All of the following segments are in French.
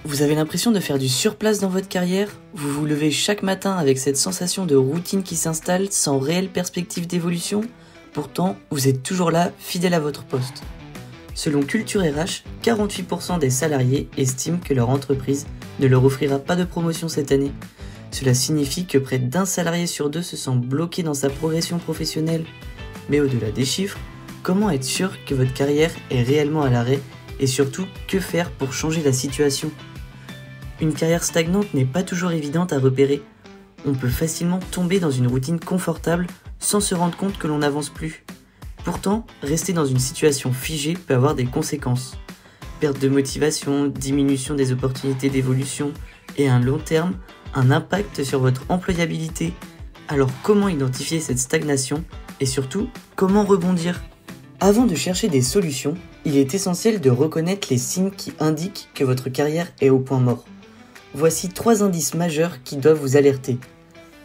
Vous avez l'impression de faire du surplace dans votre carrière? Vous vous levez chaque matin avec cette sensation de routine qui s'installe sans réelle perspective d'évolution? Pourtant, vous êtes toujours là, fidèle à votre poste. Selon Culture RH, 48% des salariés estiment que leur entreprise ne leur offrira pas de promotion cette année. Cela signifie que près d'un salarié sur deux se sent bloqué dans sa progression professionnelle. Mais au-delà des chiffres, comment être sûr que votre carrière est réellement à l'arrêt et surtout, que faire pour changer la situation? Une carrière stagnante n'est pas toujours évidente à repérer. On peut facilement tomber dans une routine confortable sans se rendre compte que l'on n'avance plus. Pourtant, rester dans une situation figée peut avoir des conséquences. Perte de motivation, diminution des opportunités d'évolution et à un long terme, un impact sur votre employabilité. Alors comment identifier cette stagnation et surtout, comment rebondir? Avant de chercher des solutions, il est essentiel de reconnaître les signes qui indiquent que votre carrière est au point mort. Voici 3 indices majeurs qui doivent vous alerter.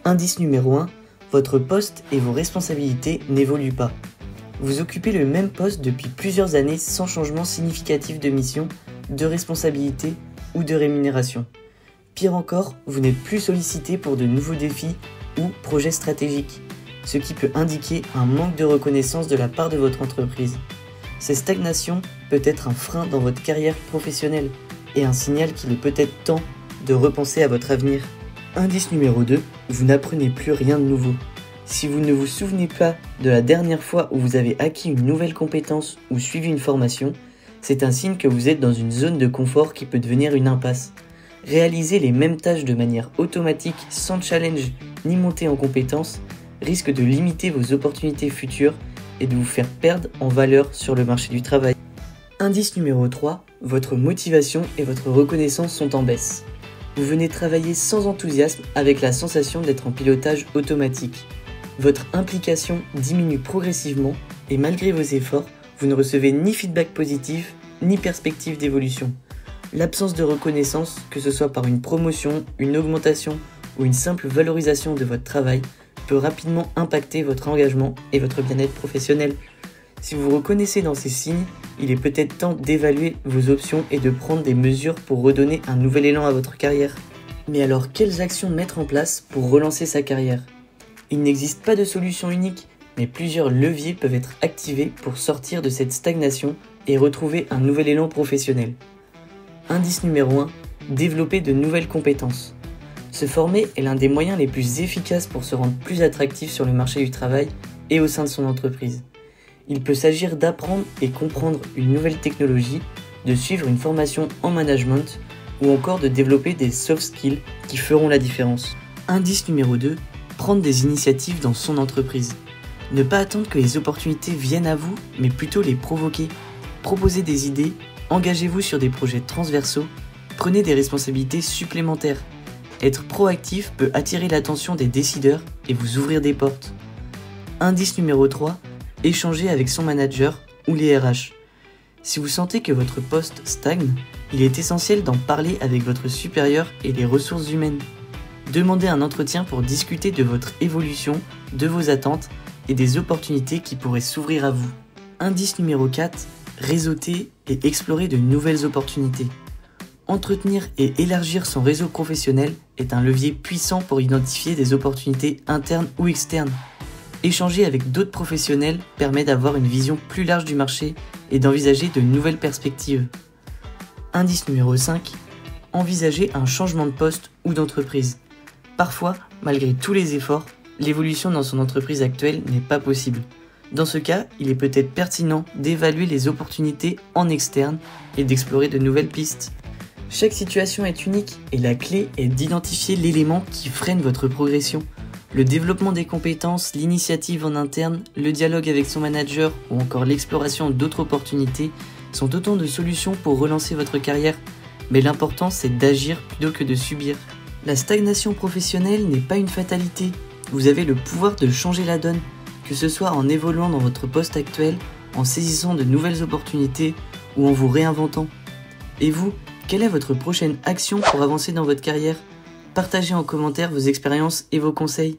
Indice numéro 1, votre poste et vos responsabilités n'évoluent pas. Vous occupez le même poste depuis plusieurs années sans changement significatif de mission, de responsabilité ou de rémunération. Pire encore, vous n'êtes plus sollicité pour de nouveaux défis ou projets stratégiques, ce qui peut indiquer un manque de reconnaissance de la part de votre entreprise. Cette stagnation peut être un frein dans votre carrière professionnelle et un signal qu'il est peut-être temps de repenser à votre avenir. Indice numéro 2, vous n'apprenez plus rien de nouveau. Si vous ne vous souvenez pas de la dernière fois où vous avez acquis une nouvelle compétence ou suivi une formation, c'est un signe que vous êtes dans une zone de confort qui peut devenir une impasse. Réaliser les mêmes tâches de manière automatique, sans challenge ni montée en compétences, risque de limiter vos opportunités futures et de vous faire perdre en valeur sur le marché du travail. Indice numéro 3, votre motivation et votre reconnaissance sont en baisse. Vous venez travailler sans enthousiasme avec la sensation d'être en pilotage automatique. Votre implication diminue progressivement et malgré vos efforts, vous ne recevez ni feedback positif, ni perspective d'évolution. L'absence de reconnaissance, que ce soit par une promotion, une augmentation ou une simple valorisation de votre travail, peut rapidement impacter votre engagement et votre bien-être professionnel. Si vous vous reconnaissez dans ces signes, il est peut-être temps d'évaluer vos options et de prendre des mesures pour redonner un nouvel élan à votre carrière. Mais alors, quelles actions mettre en place pour relancer sa carrière? Il n'existe pas de solution unique, mais plusieurs leviers peuvent être activés pour sortir de cette stagnation et retrouver un nouvel élan professionnel. Indice numéro 1, développer de nouvelles compétences. Se former est l'un des moyens les plus efficaces pour se rendre plus attractif sur le marché du travail et au sein de son entreprise. Il peut s'agir d'apprendre et comprendre une nouvelle technologie, de suivre une formation en management ou encore de développer des soft skills qui feront la différence. Indice numéro 2, prendre des initiatives dans son entreprise. Ne pas attendre que les opportunités viennent à vous, mais plutôt les provoquer. Proposez des idées, engagez-vous sur des projets transversaux, prenez des responsabilités supplémentaires. Être proactif peut attirer l'attention des décideurs et vous ouvrir des portes. Indice numéro 3, échanger avec son manager ou les RH. Si vous sentez que votre poste stagne, il est essentiel d'en parler avec votre supérieur et les ressources humaines. Demandez un entretien pour discuter de votre évolution, de vos attentes et des opportunités qui pourraient s'ouvrir à vous. Indice numéro 4, réseauter et explorer de nouvelles opportunités. Entretenir et élargir son réseau professionnel est un levier puissant pour identifier des opportunités internes ou externes. Échanger avec d'autres professionnels permet d'avoir une vision plus large du marché et d'envisager de nouvelles perspectives. Indice numéro 5, envisager un changement de poste ou d'entreprise. Parfois, malgré tous les efforts, l'évolution dans son entreprise actuelle n'est pas possible. Dans ce cas, il est peut-être pertinent d'évaluer les opportunités en externe et d'explorer de nouvelles pistes. Chaque situation est unique et la clé est d'identifier l'élément qui freine votre progression. Le développement des compétences, l'initiative en interne, le dialogue avec son manager ou encore l'exploration d'autres opportunités sont autant de solutions pour relancer votre carrière. Mais l'important, c'est d'agir plutôt que de subir. La stagnation professionnelle n'est pas une fatalité. Vous avez le pouvoir de changer la donne, que ce soit en évoluant dans votre poste actuel, en saisissant de nouvelles opportunités ou en vous réinventant. Et vous, quelle est votre prochaine action pour avancer dans votre carrière? Partagez en commentaire vos expériences et vos conseils.